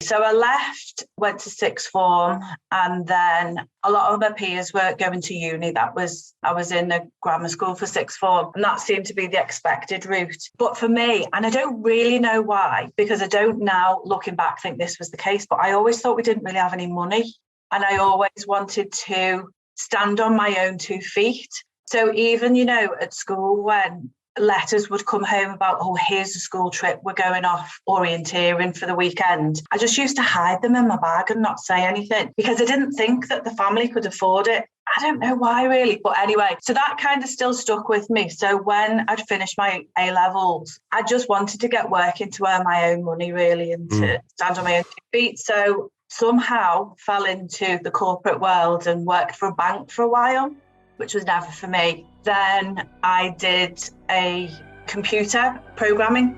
So I left, went to sixth form, and then a lot of my peers were going to uni. I was in a grammar school for sixth form, and that seemed to be the expected route. But for me, and I don't really know why, because I don't now, looking back, think this was the case, but I always thought we didn't really have any money. And I always wanted to stand on my own 2 feet. So even, at school, when letters would come home about, oh, here's a school trip, we're going off orienteering for the weekend, I just used to hide them in my bag and not say anything, because I didn't think that the family could afford it. I don't know why really, but anyway, so that kind of still stuck with me. So when I'd finished my A-levels, I just wanted to get working to earn my own money really, and to stand on my own 2 feet. So somehow fell into the corporate world and worked for a bank for a while, which was never for me. Then I did a computer programming.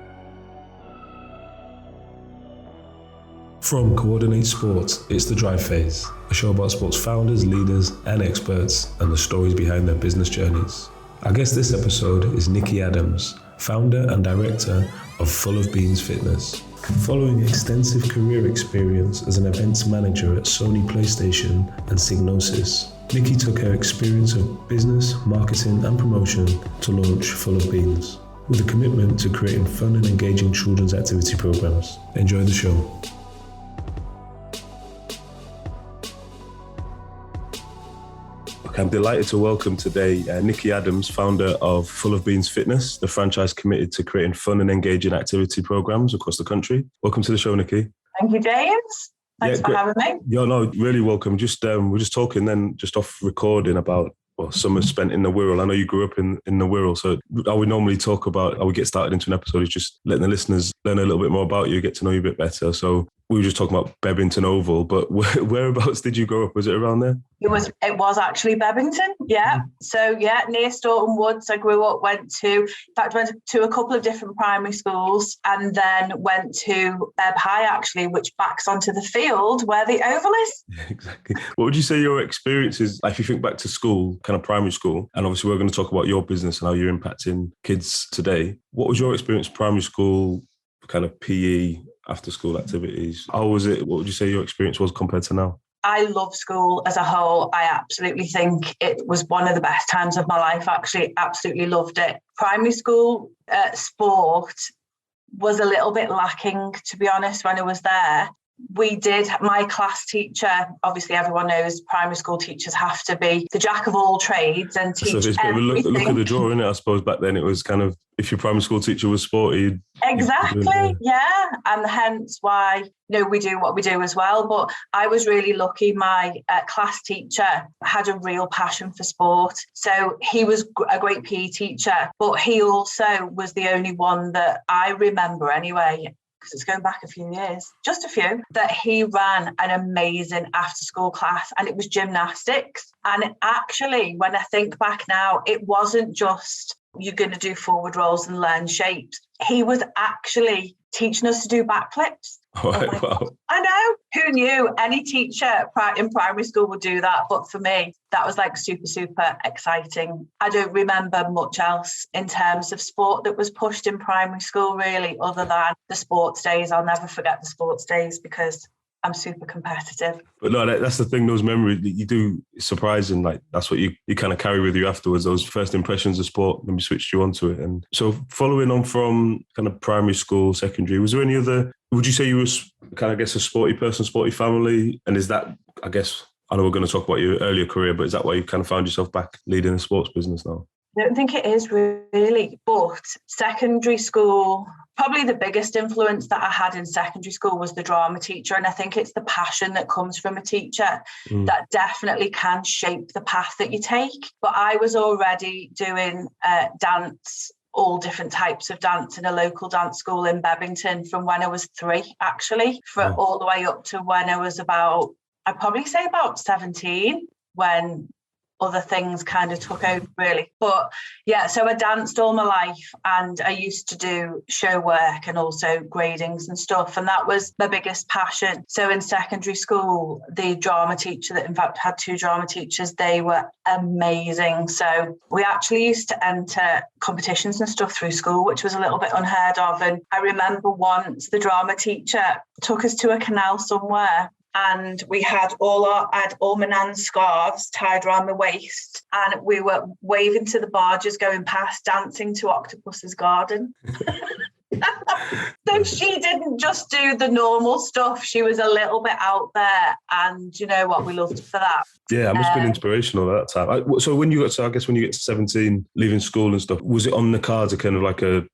From Coordinate Sports, it's The Drive Phase, a show about sports founders, leaders, and experts, and the stories behind their business journeys. Our guest this episode is Nicky Adams, founder and director of Full of Beans Fitness. Following extensive career experience as an events manager at Sony Playstation and Psygnosis, Nicky took her experience of business, marketing, and promotion to launch Full of Beans, with a commitment to creating fun and engaging children's activity programs. Enjoy the show. I'm delighted to welcome today Nicky Adams, founder of Full of Beans Fitness, the franchise committed to creating fun and engaging activity programs across the country. Welcome to the show, Nicky. Thank you, James. Thanks for having me. Yeah, no, really welcome. We're just talking then, just off recording about summer spent in the Wirral. I know you grew up in the Wirral, so how we normally talk about how we get started into an episode is just letting the listeners learn a little bit more about you, get to know you a bit better. So we were just talking about Bebington Oval, but whereabouts did you grow up? Was it around there? It was actually Bebington, yeah. So yeah, near Staunton Woods. I grew up, went to a couple of different primary schools, and then went to Beb High actually, which backs onto the field where the oval is. Yeah, exactly. What would you say your experience is, like, if you think back to school, kind of primary school, and obviously we're going to talk about your business and how you're impacting kids today. What was your experience primary school, kind of PE, after school activities? How was it? What would you say your experience was compared to now? I love school as a whole. I absolutely think it was one of the best times of my life, actually. Absolutely loved it. Primary school sport was a little bit lacking, to be honest, when I was there. My class teacher, obviously everyone knows primary school teachers have to be the jack of all trades and teach everything. So it's look at the draw, innit? I suppose back then it was kind of, if your primary school teacher was sporty. Exactly, yeah. And hence why, we do what we do as well. But I was really lucky. My class teacher had a real passion for sport. So he was a great PE teacher, but he also was the only one that I remember anyway, because it's going back a few years, just a few, that he ran an amazing after-school class, and it was gymnastics. And actually, when I think back now, it wasn't just you're going to do forward rolls and learn shapes. He was actually teaching us to do backflips. Oh, wow. I know. Who knew any teacher in primary school would do that? But for me, that was like super, super exciting. I don't remember much else in terms of sport that was pushed in primary school, really, other than the sports days. I'll never forget the sports days because I'm super competitive. But no, that's the thing, those memories that you do, it's surprising. Like, that's what you kind of carry with you afterwards, those first impressions of sport, and we switched you onto it. And so following on from kind of primary school, secondary, was there any other, would you say you were kind of, I guess, a sporty person, sporty family? And is that, I guess, I know we're going to talk about your earlier career, but is that why you kind of found yourself back leading a sports business now? I don't think it is really, but secondary school, probably the biggest influence that I had in secondary school was the drama teacher. And I think it's the passion that comes from a teacher that definitely can shape the path that you take. But I was already doing dance, all different types of dance in a local dance school in Bebington from when I was 3, actually, all the way up to when I was I'd probably say about 17, when other things kind of took over really. But yeah, so I danced all my life and I used to do show work and also gradings and stuff. And that was my biggest passion. So in secondary school, the drama teacher that in fact had 2 drama teachers, they were amazing. So we actually used to enter competitions and stuff through school, which was a little bit unheard of. And I remember once the drama teacher took us to a canal somewhere, and we had all my nan's scarves tied around my waist, and we were waving to the barges going past, dancing to Octopus's Garden. So she didn't just do the normal stuff. She was a little bit out there, and you know what? We loved her for that. Yeah, it must have been inspirational at that time. So when you got to, I guess when you get to 17, leaving school and stuff, was it on the cards a kind of like a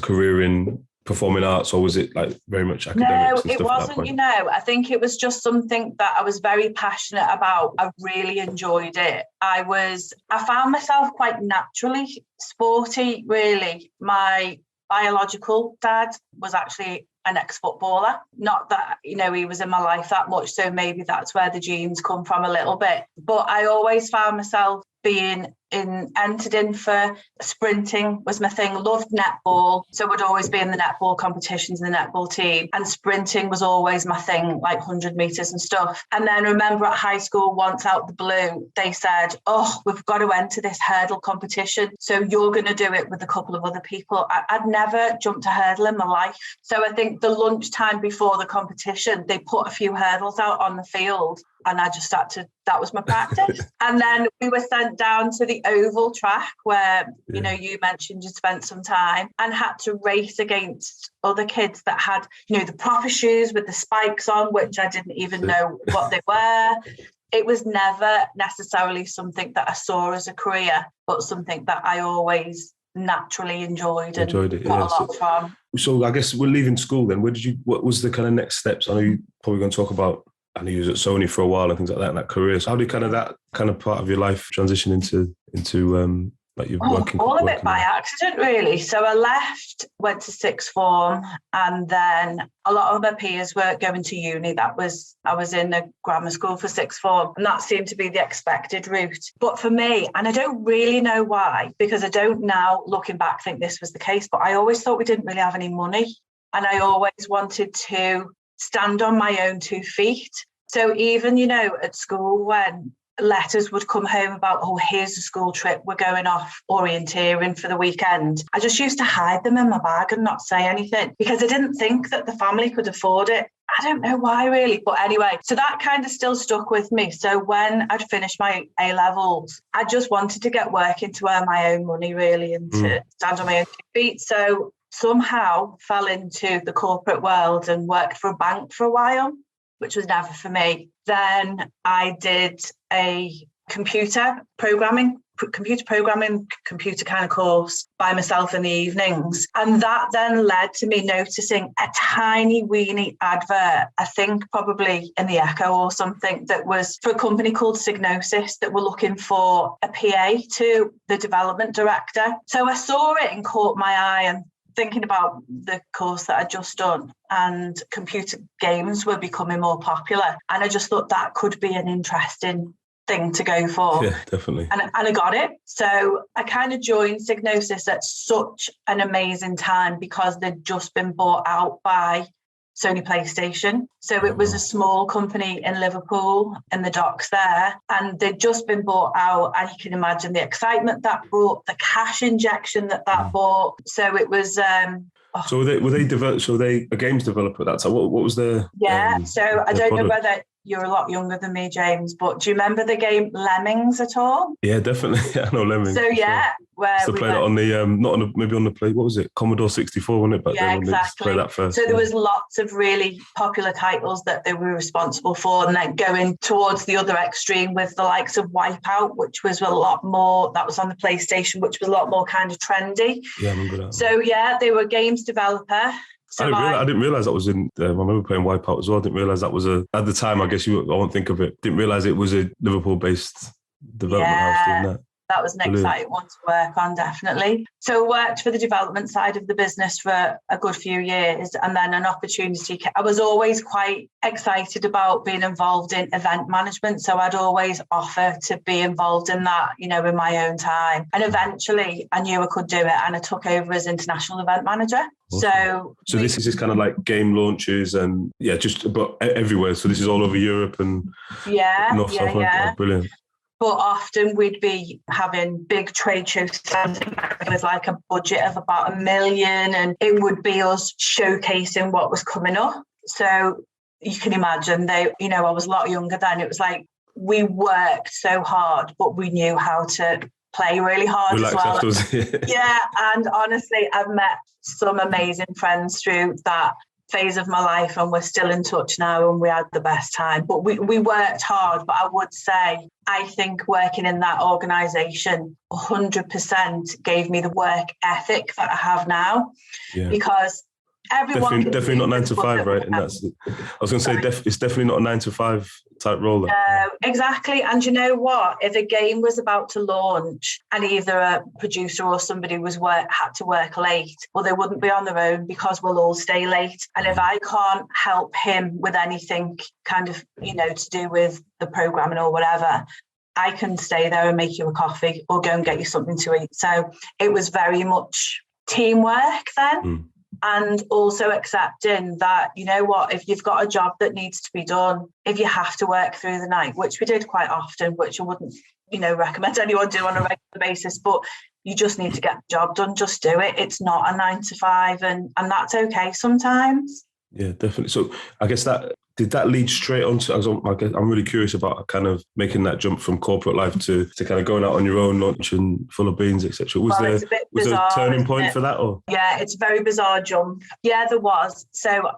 career in performing arts, or was it like very much academics? No, it wasn't, I think it was just something that I was very passionate about. I really enjoyed it. I found myself quite naturally sporty, really. My biological dad was actually an ex-footballer. Not that, he was in my life that much, so maybe that's where the genes come from a little bit. But I always found myself being entered in for sprinting was my thing. Loved netball, so would always be in the netball competitions in the netball team, and sprinting was always my thing, like 100 meters and stuff. And then remember at high school, once out the blue, they said, oh, we've got to enter this hurdle competition, so you're going to do it with a couple of other people. I'd never jumped a hurdle in my life, so I think the lunchtime before the competition, they put a few hurdles out on the field, and I just that was my practice. And then we were sent down to the oval track where, you mentioned you spent some time, and had to race against other kids that had, the proper shoes with the spikes on, which I didn't even know what they were. It was never necessarily something that I saw as a career, but something that I always naturally enjoyed it, got a lot from. So I guess we're leaving school then. What was the kind of next steps? I know you're probably going to talk about, I know you was at Sony for a while and things like that in that career. So how did that kind of part of your life transition into like your working? All of it by accident, really. So I left, went to sixth form, and then a lot of my peers were going to uni. I was in a grammar school for sixth form, and that seemed to be the expected route. But for me, and I don't really know why, because I don't now, looking back, think this was the case, but I always thought we didn't really have any money, and I always wanted to stand on my own 2 feet. So even, at school, when letters would come home about, oh, here's a school trip, we're going off orienteering for the weekend, I just used to hide them in my bag and not say anything, because I didn't think that the family could afford it. I don't know why, really. But anyway, so that kind of still stuck with me. So when I'd finished my A-levels, I just wanted to get working to earn my own money, really, and to stand on my own 2 feet. So somehow fell into the corporate world and worked for a bank for a while, which was never for me. Then I did a computer programming kind of course by myself in the evenings. And that then led to me noticing a tiny weeny advert, I think probably in the Echo or something, that was for a company called Psygnosis that were looking for a PA to the development director. So I saw it and caught my eye, and thinking about the course that I'd just done, and computer games were becoming more popular. And I just thought that could be an interesting thing to go for. Yeah, definitely. And I got it. So I kind of joined Psygnosis at such an amazing time, because they'd just been bought out by Sony Playstation. So it was a small company in Liverpool in the docks there, and they'd just been bought out, and you can imagine the excitement that brought, the cash injection that brought. So it was So were they a games developer at that time? What was their so I don't know whether you're a lot younger than me, James, but do you remember the game Lemmings at all? Yeah, definitely. I know Lemmings. So yeah, where we played it on the maybe on the play. What was it? Commodore 64, wasn't it? Back then, exactly. Play that first. So there was lots of really popular titles that they were responsible for, and then going towards the other extreme with the likes of Wipeout, which was a lot more. That was on the PlayStation, which was a lot more kind of trendy. Yeah, I remember that. So yeah, they were a games developer. So I didn't realise that was in. I remember playing Wipeout as well. I didn't realise that was at the time. I guess I won't think of it. Didn't realise it was a Liverpool-based development house doing that. that was an exciting one to work on, definitely. So I worked for the development side of the business for a good few years, and then an opportunity. I was always quite excited about being involved in event management, so I'd always offer to be involved in that, in my own time. And eventually I knew I could do it, and I took over as international event manager. Awesome. So this is just kind of like game launches and just about everywhere. So this is all over Europe and North, South America. Oh, brilliant. But often we'd be having big trade show stands with like a budget of about $1 million, and it would be us showcasing what was coming up. So you can imagine I was a lot younger then. It was like we worked so hard, but we knew how to play really hard as well. Yeah, and honestly, I've met some amazing friends through that phase of my life, and we're still in touch now, and we had the best time. But we worked hard. But I would say I think working in that organisation 100% gave me the work ethic that I have now, because everyone definitely not 9 to 5, right? And that's I was going to say it's definitely not a 9 to 5 type role. Exactly. And you know what? If a game was about to launch and either a producer or somebody had to work late, well, they wouldn't be on their own, because we'll all stay late. And if I can't help him with anything kind of, to do with the programming or whatever, I can stay there and make you a coffee or go and get you something to eat. So it was very much teamwork then. And also accepting that, if you've got a job that needs to be done, if you have to work through the night, which we did quite often, which I wouldn't, recommend anyone do on a regular basis, but you just need to get the job done, just do it. It's not a 9 to 5, and that's okay sometimes. Yeah, definitely. So I guess did that lead straight on to, I'm really curious about kind of making that jump from corporate life to kind of going out on your own, launching Full of Beans, etc. Was there a turning point for that? Or? Yeah, it's a very bizarre jump. Yeah, there was. So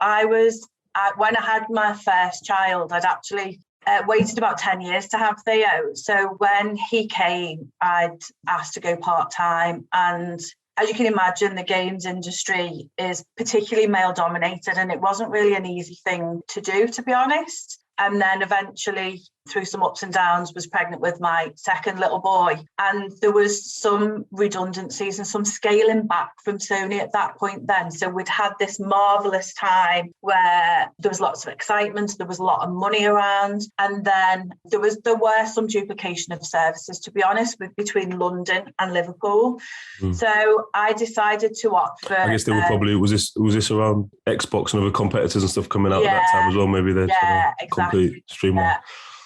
when I had my first child, I'd actually waited about 10 years to have Theo. So when he came, I'd asked to go part-time, and as you can imagine, the games industry is particularly male dominated, and it wasn't really an easy thing to do, to be honest. And then eventually, through some ups and downs, was pregnant with my second little boy. And there was some redundancies and some scaling back from Sony at that point then. So we'd had this marvellous time where there was lots of excitement, there was a lot of money around. And then there were some duplication of services, to be honest, between London and Liverpool. So I decided to opt for... I guess they were probably... Was this around Xbox and other competitors and stuff coming out at that time as well? Maybe they're complete streamline. Yeah.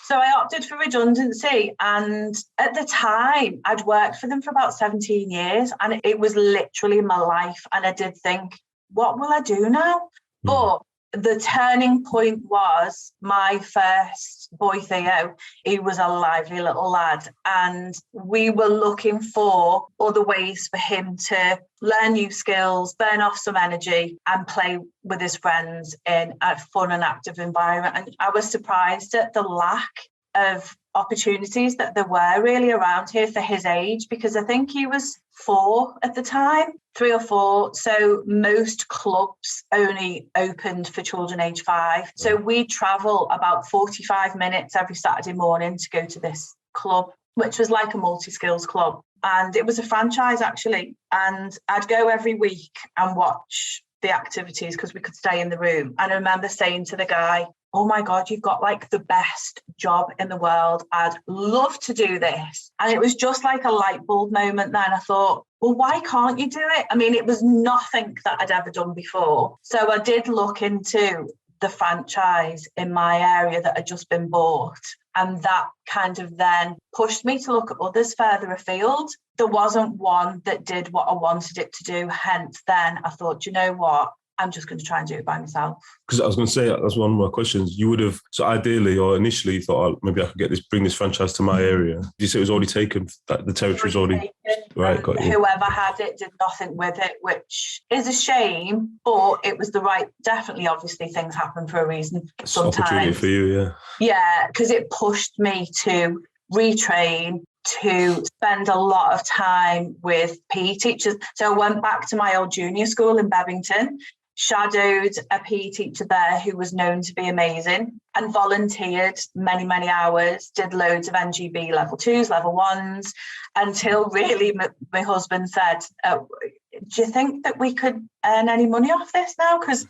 So I opted for redundancy, and at the time I'd worked for them for about 17 years, and it was literally my life. And I did think, what will I do now? But the turning point was my first boy, Theo. He was a lively little lad, and we were looking for other ways for him to learn new skills, burn off some energy, and play with his friends in a fun and active environment. And I was surprised at the lack of opportunities that there were really around here for his age, because I think he was 4 at the time, 3 or 4. So most clubs only opened for children age 5. So we travel about 45 minutes every Saturday morning to go to this club, which was like a multi-skills club. And it was a franchise, actually. And I'd go every week and watch the activities because we could stay in the room. And I remember saying to the guy, oh my God, you've got like the best job in the world. I'd love to do this. And it was just like a light bulb moment then. I thought, well, why can't you do it? I mean, it was nothing that I'd ever done before. So I did look into the franchise in my area that had just been bought. And that kind of then pushed me to look at others further afield. There wasn't one that did what I wanted it to do. Hence, then I thought, you know what? I'm just going to try and do it by myself. Because I was going to say, that's one of my questions. You would have, so ideally or initially thought, oh, maybe I could bring this franchise to my area. Did you say it was already taken? That the territory's already taken, right? Got you. Whoever had it did nothing with it, which is a shame, but it was the right, definitely, obviously things happen for a reason. Sometimes. Opportunity for you, yeah. Yeah, because it pushed me to retrain, to spend a lot of time with PE teachers. So I went back to my old junior school in Bebington, shadowed a PE teacher there who was known to be amazing and volunteered many, many hours, did loads of NGB level 2s, level 1s, until really my husband said, do you think that we could earn any money off this now? Because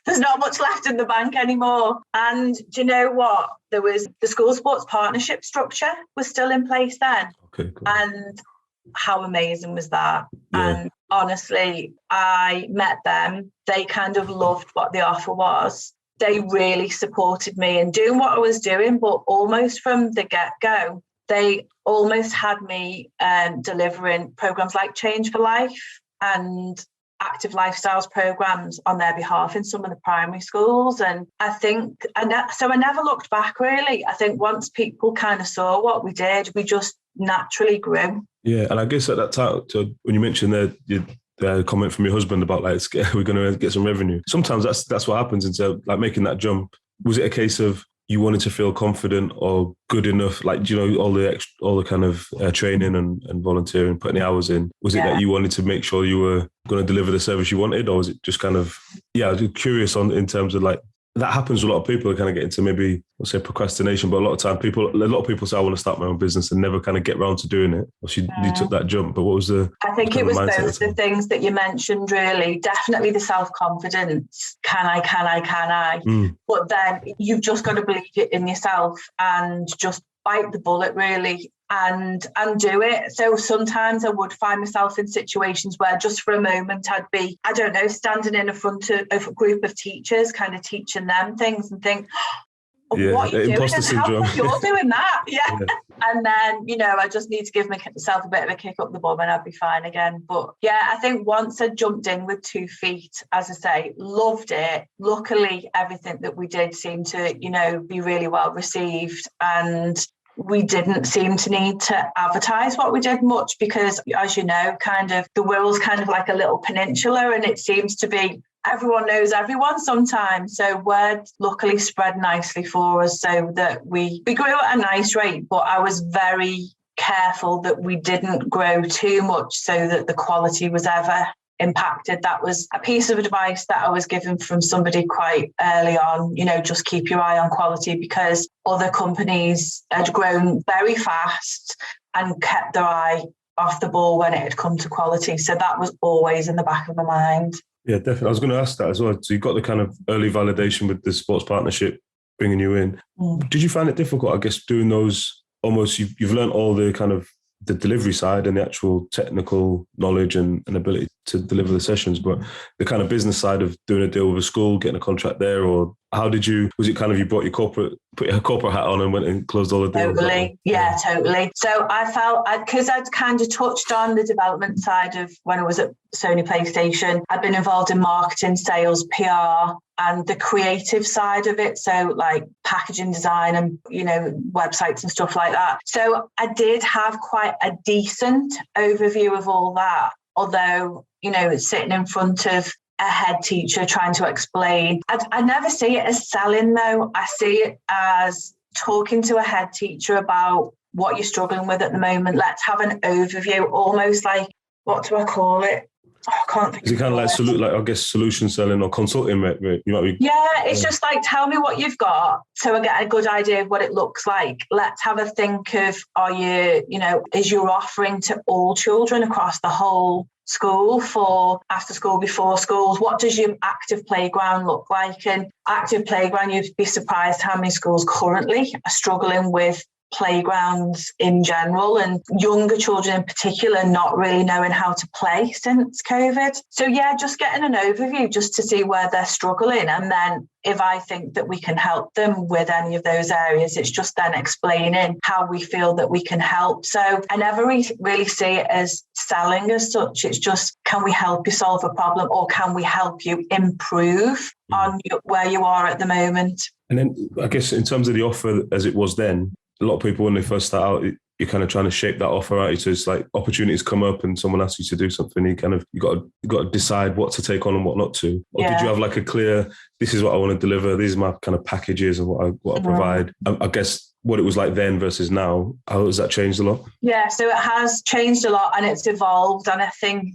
there's not much left in the bank anymore. And do you know what? There was the school sports partnership structure was still in place then. Okay, cool. And how amazing was that? Yeah. And honestly, I met them. They kind of loved what the offer was. They really supported me in doing what I was doing, but almost from the get-go, they almost had me delivering programs like Change for Life and active lifestyles programs on their behalf in some of the primary schools. And I think, so I never looked back really. I think once people kind of saw what we did, we just naturally grew. Yeah, and I guess at that time, when you mentioned the comment from your husband about like we're going to get some revenue, sometimes that's what happens into like making that jump. Was it a case of you wanted to feel confident or good enough, like, you know, all the kind of training and volunteering, putting the hours in? Was it that you wanted to make sure you were going to deliver the service you wanted, or was it just kind of, I was curious in terms of like, that happens to a lot of people, kind of get into maybe, let's say procrastination, but a lot of people say, I want to start my own business and never kind of get around to doing it. You took that jump, but what was I think it was both the things that you mentioned really. Definitely the self-confidence. Can I? But then you've just got to believe it in yourself and just bite the bullet really and do it. So sometimes I would find myself in situations where just for a moment I'd be, I don't know, standing in front of a group of teachers, kind of teaching them things and think, what are you doing? And how come you're doing that? Yeah. And then, you know, I just need to give myself a bit of a kick up the bum and I'd be fine again. But yeah, I think once I jumped in with 2 feet, as I say, loved it. Luckily, everything that we did seemed to, you know, be really well received. And we didn't seem to need to advertise what we did much because, as you know, kind of the world's kind of like a little peninsula and it seems to be everyone knows everyone sometimes. So word luckily spread nicely for us so that we grew at a nice rate, but I was very careful that we didn't grow too much so that the quality was ever impacted. That was a piece of advice that I was given from somebody quite early on, you know, just keep your eye on quality because other companies had grown very fast and kept their eye off the ball when it had come to quality. So that was always in the back of my mind. Yeah, definitely. I was going to ask that as well. So you got the kind of early validation with the sports partnership bringing you in. Did you find it difficult, I guess, doing those almost, you've learned all the kind of the delivery side and the actual technical knowledge and ability to deliver the sessions, but the kind of business side of doing a deal with a school, getting a contract there, or was it kind of you put your corporate hat on and went and closed all the deals? Totally. Yeah, totally. So I felt, because I'd kind of touched on the development side of when I was at Sony PlayStation, I'd been involved in marketing, sales, PR, and the creative side of it. So like packaging design and, you know, websites and stuff like that. So I did have quite a decent overview of all that. Although, you know, sitting in front of a head teacher trying to explain, I never see it as selling though. I see it as talking to a head teacher about what you're struggling with at the moment. Let's have an overview, almost like, what do I call it? I can't think. Is it kind of like, I guess, solution selling or consulting? You might be. Yeah, it's just like, tell me what you've got so I get a good idea of what it looks like. Let's have a think of, is your offering to all children across the whole school for after school, before schools? What does your active playground look like? And active playground, you'd be surprised how many schools currently are struggling with playgrounds in general and younger children in particular not really knowing how to play since COVID. So yeah, just getting an overview just to see where they're struggling, and then if I think that we can help them with any of those areas, it's just then explaining how we feel that we can help. So I never really see it as selling as such. It's just, can we help you solve a problem, or can we help you improve on where you are at the moment? And then I guess in terms of the offer as it was then, a lot of people, when they first start out, you're kind of trying to shape that offer out. So it's like opportunities come up and someone asks you to do something. You got to decide what to take on and what not to. Or did you have like a clear, this is what I want to deliver, these are my kind of packages and what I provide? I guess what it was like then versus now, how has that changed a lot? Yeah, so it has changed a lot and it's evolved. And I think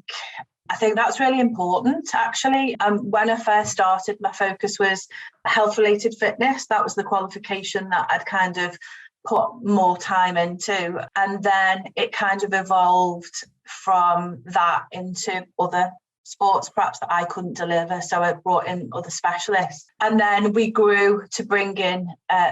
I think that's really important, actually. When I first started, my focus was health-related fitness. That was the qualification that I'd kind of put more time into. And then it kind of evolved from that into other sports perhaps that I couldn't deliver. So I brought in other specialists. And then we grew to bring in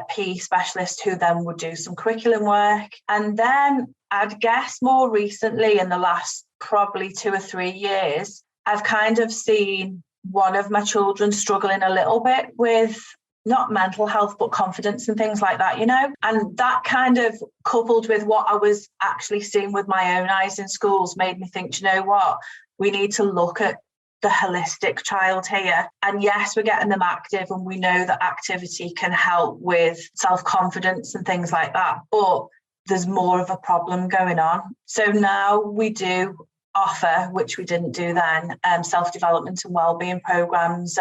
PE specialists who then would do some curriculum work. And then I'd guess more recently, in the last probably 2 or 3 years, I've kind of seen one of my children struggling a little bit with not mental health, but confidence and things like that, And that kind of coupled with what I was actually seeing with my own eyes in schools made me think, you know what, we need to look at the holistic child here. And yes, we're getting them active, and we know that activity can help with self-confidence and things like that. But there's more of a problem going on. So now we do offer, which we didn't do then, self-development and wellbeing programs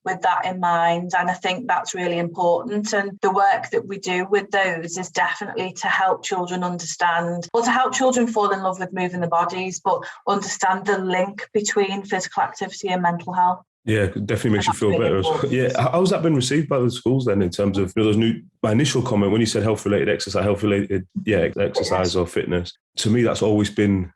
with that in mind. And I think that's really important. And the work that we do with those is definitely to help children understand, or to help children fall in love with moving their bodies, but understand the link between physical activity and mental health. Yeah, it definitely makes you feel better. Yeah, how's that been received by the schools then, in terms of those my initial comment when you said health-related exercise or fitness? To me, that's always been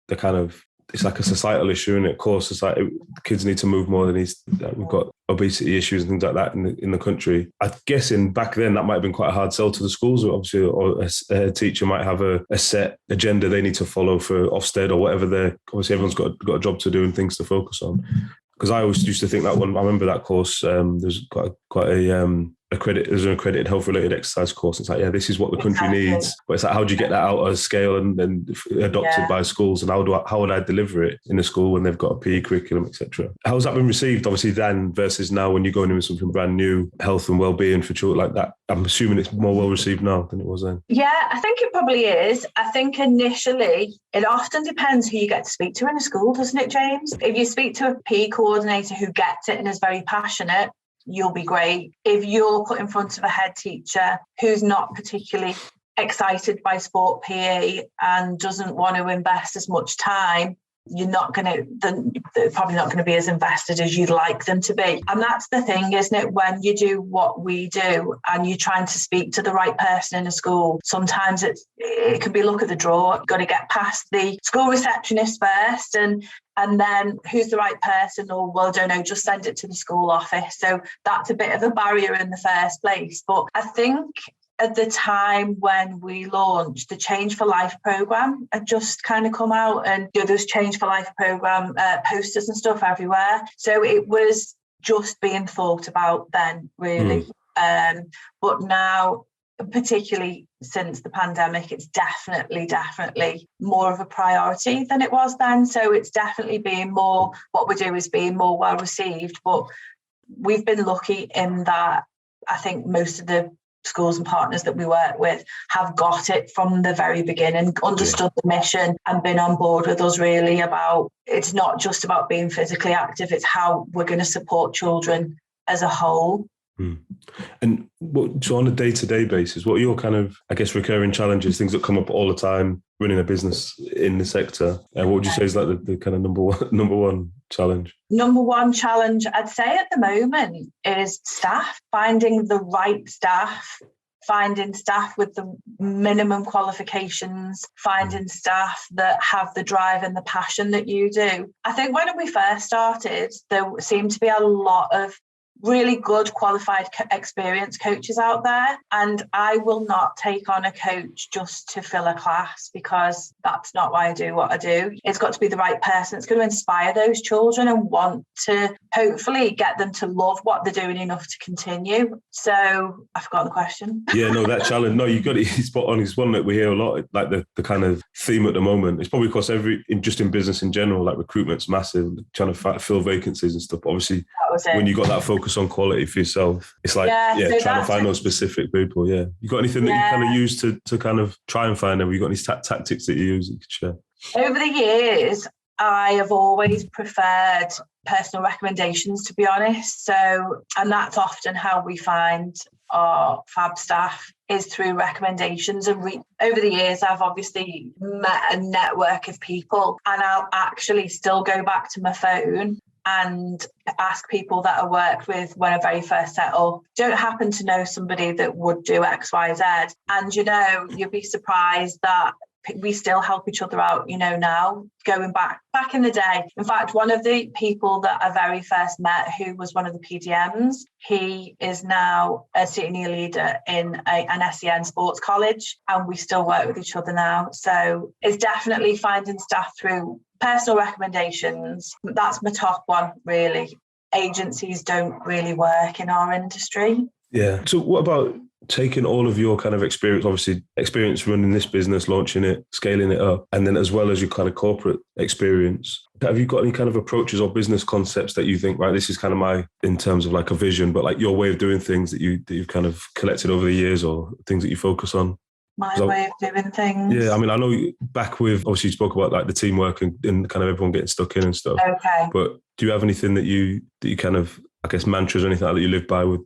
the kind of, it's like a societal issue, and of course, society, kids need to move more. We've got obesity issues and things like that in the country. I'm guessing back then that might have been quite a hard sell to the schools. Obviously, or a teacher might have a set agenda they need to follow for Ofsted or whatever. Obviously, everyone's got a job to do and things to focus on. Because I always used to think that one. I remember that course. There's quite a there's an accredited health-related exercise course. It's like, yeah, this is what the country needs. But it's like, how do you get that out of scale and then adopted by schools? And how would I deliver it in a school when they've got a PE curriculum, etc.? How's that been received, obviously, then versus now, when you're going in with something brand new, health and well-being for children like that? I'm assuming it's more well-received now than it was then. Yeah, I think it probably is. I think initially, it often depends who you get to speak to in a school, doesn't it, James? If you speak to a PE coordinator who gets it and is very passionate, you'll be great. If you're put in front of a head teacher who's not particularly excited by sport PE and doesn't want to invest as much time, they're probably not going to be as invested as you'd like them to be. And that's the thing, isn't it? When you do what we do and you're trying to speak to the right person in a school, sometimes it can be luck of the draw. You've got to get past the school receptionist first, and then who's the right person? Or, well, I don't know, just send it to the school office. So that's a bit of a barrier in the first place. But I think at the time when we launched, the Change for Life programme had just kind of come out, and there's Change for Life programme posters and stuff everywhere. So it was just being thought about then, really. But now, particularly since the pandemic, it's definitely more of a priority than it was then. So it's definitely being more, what we do is being more well received. But we've been lucky in that I think most of the schools and partners that we work with have got it from the very beginning, understood the mission and been on board with us, really, about it's not just about being physically active, it's how we're going to support children as a whole. And so on a day-to-day basis, what are your kind of, I guess, recurring challenges, things that come up all the time running a business in the sector? What would you say is like the kind of number one challenge? Number one challenge, I'd say at the moment, is staff, finding the right staff, finding staff with the minimum qualifications, finding staff that have the drive and the passion that you do. I think when we first started, there seemed to be a lot of really good qualified experienced coaches out there, and I will not take on a coach just to fill a class, because that's not why I do what I do. It's got to be the right person. It's going to inspire those children and want to hopefully get them to love what they're doing enough to continue. So I forgot the question. Yeah, no, that challenge, no, you got it spot on. It's one that we hear a lot, like the kind of theme at the moment. It's probably because just in business in general, like recruitment's massive, trying to fill vacancies and stuff. Obviously, when you got that focus on quality for yourself, it's like so trying to find those specific people. You got anything that you kind of use to kind of try and find them? You got any tactics that you use that you could share? Over the years, I have always preferred personal recommendations, to be honest. So, and that's often how we find our fab staff, is through recommendations and over the years, I've obviously met a network of people, and I'll actually still go back to my phone and ask people that I worked with when I very first set up, don't happen to know somebody that would do X, Y, Z. And, you'll be surprised that we still help each other out, now, going back in the day. In fact, one of the people that I very first met, who was one of the PDMs, he is now a senior leader in an SEN sports college, and we still work with each other now. So it's definitely finding staff through personal recommendations. That's my top one, really. Agencies don't really work in our industry. Yeah. So what about taking all of your kind of experience running this business, launching it, scaling it up, and then as well as your kind of corporate experience, have you got any kind of approaches or business concepts that you think, right, this is kind of in terms of like a vision, but like your way of doing things that you've kind of collected over the years, or things that you focus on? My way of doing things. Yeah, I mean, I know back with, obviously you spoke about like the teamwork and kind of everyone getting stuck in and stuff. Okay. But do you have anything that you kind of, I guess, mantras or anything like that you live by with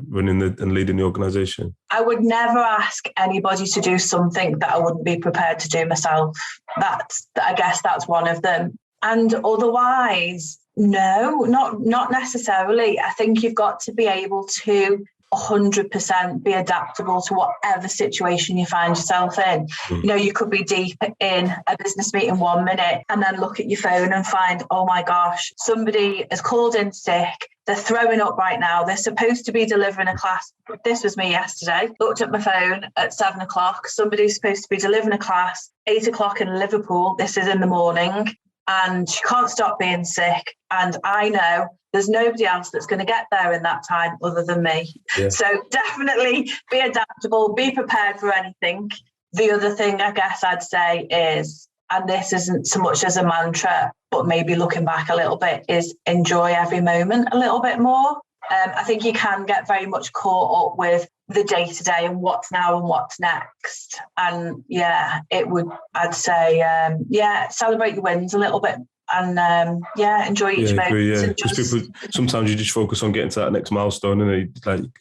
running and leading the organisation? I would never ask anybody to do something that I wouldn't be prepared to do myself. I guess that's one of them. And otherwise, no, not necessarily. I think you've got to be able to 100% be adaptable to whatever situation you find yourself in. You could be deep in a business meeting 1 minute and then look at your phone and find, oh my gosh, somebody has called in sick. They're throwing up right now. They're supposed to be delivering a class. This was me yesterday. Looked at my phone at 7:00. Somebody's supposed to be delivering a class 8:00 in Liverpool. This is in the morning. And she can't stop being sick. And I know there's nobody else that's going to get there in that time other than me. Yeah. So definitely be adaptable, be prepared for anything. The other thing I guess I'd say is, and this isn't so much as a mantra, but maybe looking back a little bit, is enjoy every moment a little bit more. I think you can get very much caught up with the day-to-day and what's now and what's next. And I'd say, celebrate your wins a little bit and enjoy each moment. Yeah, because people, sometimes you just focus on getting to that next milestone and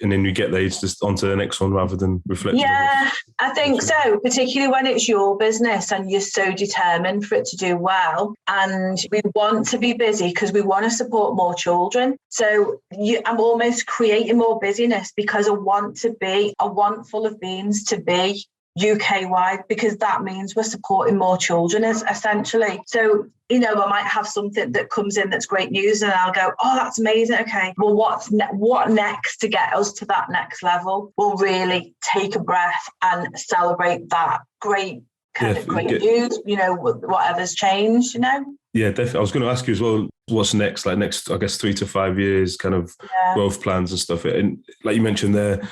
then you get there, it's just onto the next one rather than reflecting. Yeah, I think so, particularly when it's your business and you're so determined for it to do well. And we want to be busy because we want to support more children. So I'm almost creating more busyness because I want full of beans to be UK-wide, because that means we're supporting more children essentially. So, I might have something that comes in that's great news and I'll go, oh, that's amazing. Okay, well, what next to get us to that next level? We'll really take a breath and celebrate that great news, whatever's changed, Yeah, definitely. I was going to ask you as well, what's next? Like next, I guess, 3 to 5 years kind of growth plans and stuff. And like you mentioned there,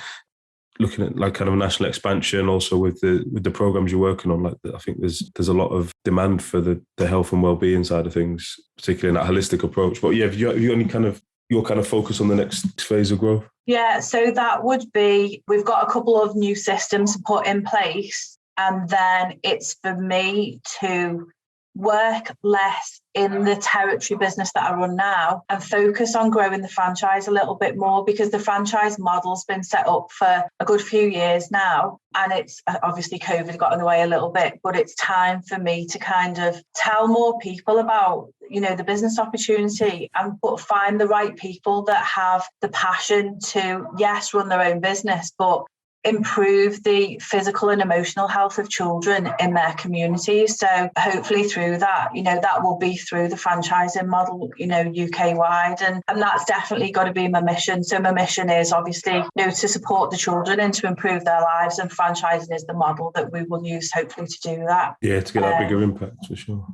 looking at like kind of national expansion, also with the programs you're working on, like I think there's a lot of demand for the health and well-being side of things, particularly in that holistic approach. But have you any kind of your kind of focus on the next phase of growth? Yeah, so that would be, we've got a couple of new systems to put in place, and then it's for me to work less in the territory business that I run now and focus on growing the franchise a little bit more, because the franchise model's been set up for a good few years now, and it's obviously COVID got in the way a little bit, but it's time for me to kind of tell more people about the business opportunity, but find the right people that have the passion to run their own business, but improve the physical and emotional health of children in their communities. So hopefully through that, that will be through the franchising model, UK wide. And that's definitely got to be my mission. So my mission is obviously, to support the children and to improve their lives. And franchising is the model that we will use hopefully to do that. Yeah, to get that bigger impact for sure.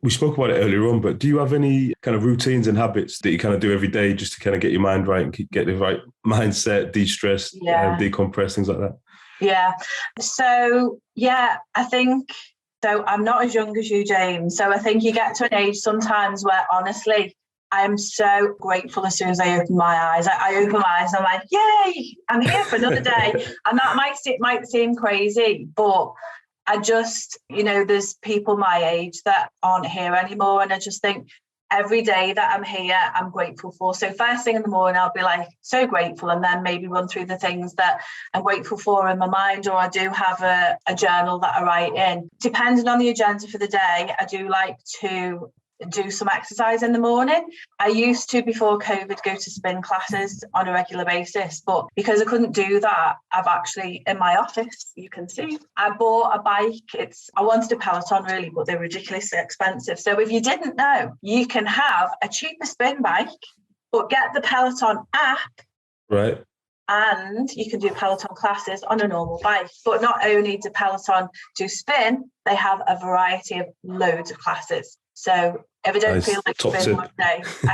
We spoke about it earlier on, but do you have any kind of routines and habits that you kind of do every day just to kind of get your mind right and get the right mindset, de-stress, decompress, things like that? Yeah. So, I think, so I'm not as young as you, James. So I think you get to an age sometimes where honestly, I'm so grateful as soon as I open my eyes. I open my eyes and I'm like, yay, I'm here for another day. And that might seem crazy, but I just, there's people my age that aren't here anymore. And I just think every day that I'm here, I'm grateful for. So first thing in the morning, I'll be like so grateful, and then maybe run through the things that I'm grateful for in my mind, or I do have a journal that I write in. Depending on the agenda for the day, I do like to do some exercise in the morning. I used to, before COVID, go to spin classes on a regular basis, but because I couldn't do that, I've actually, in my office, you can see, I bought a bike. I wanted a Peloton really, but they're ridiculously expensive. So if you didn't know, you can have a cheaper spin bike, but get the Peloton app. Right. And you can do Peloton classes on a normal bike. But not only do Peloton do spin, they have a variety of loads of classes. So if I don't feel like spinning one day, if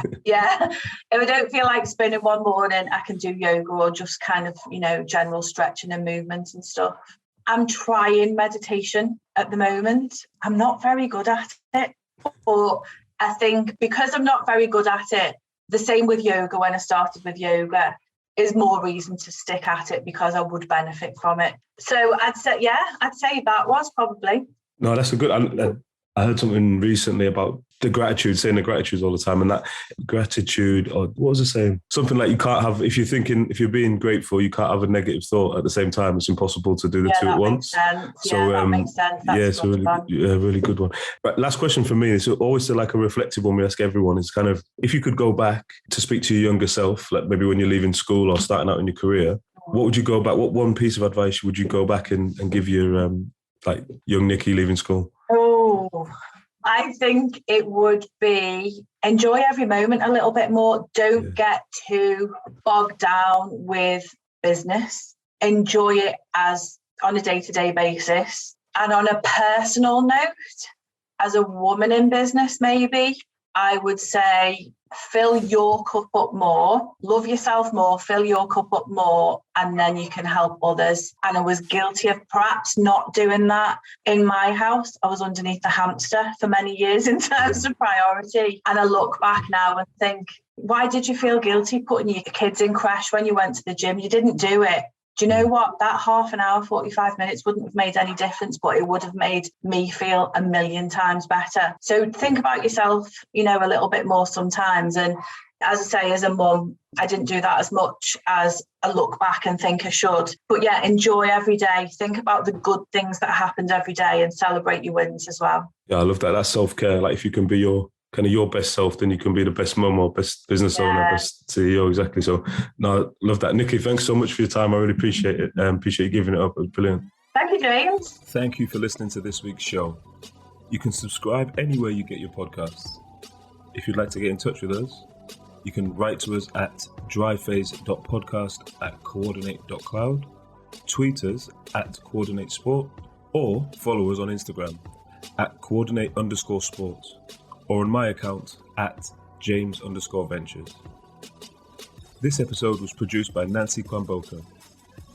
I don't feel like spinning one morning, I can do yoga or just kind of, general stretching and movement and stuff. I'm trying meditation at the moment. I'm not very good at it. But I think because I'm not very good at it, the same with yoga when I started with yoga, is more reason to stick at it because I would benefit from it. So I'd say that was probably. No, that's a good. I heard something recently about the gratitude, saying the gratitudes all the time, and that gratitude, or what was it saying? Something like you can't have, if you're being grateful, you can't have a negative thought at the same time. It's impossible to do the two at once. So that makes sense. That's really good one. But last question for me is always like a reflective one we ask everyone is kind of, if you could go back to speak to your younger self, like maybe when you're leaving school or starting out in your career, what would you go back? What one piece of advice would you go back and give your like young Nicky leaving school? Oh, I think it would be enjoy every moment a little bit more. Don't get too bogged down with business. Enjoy it as on a day-to-day basis. And on a personal note, as a woman in business, maybe, I would say fill your cup up more, love yourself more, fill your cup up more, and then you can help others. And I was guilty of perhaps not doing that in my house. I was underneath the hamster for many years in terms of priority. And I look back now and think, why did you feel guilty putting your kids in crash when you went to the gym? You didn't do it. Do you know what? That half an hour, 45 minutes wouldn't have made any difference, but it would have made me feel a million times better. So think about yourself, a little bit more sometimes. And as I say, as a mum, I didn't do that as much as I look back and think I should. But yeah, enjoy every day. Think about the good things that happened every day and celebrate your wins as well. Yeah, I love that. That's self-care. Like if you can be your best self, then you can be the best mum or best business owner, best CEO. Exactly. So, no, I love that. Nicky, thanks so much for your time. I really appreciate it. Appreciate you giving it up. Brilliant. Thank you, James. Thank you for listening to this week's show. You can subscribe anywhere you get your podcasts. If you'd like to get in touch with us, you can write to us at dryphase.podcast@coordinate.cloud, tweet us at coordinatesport, or follow us on Instagram at coordinate_sports. or on my account at James_Ventures. This episode was produced by Nancy Kwamboka,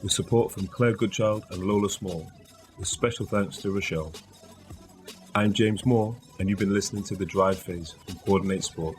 with support from Claire Goodchild and Lola Small, with special thanks to Rochelle. I'm James Moore, and you've been listening to The Drive Phase from Coordinate Sport.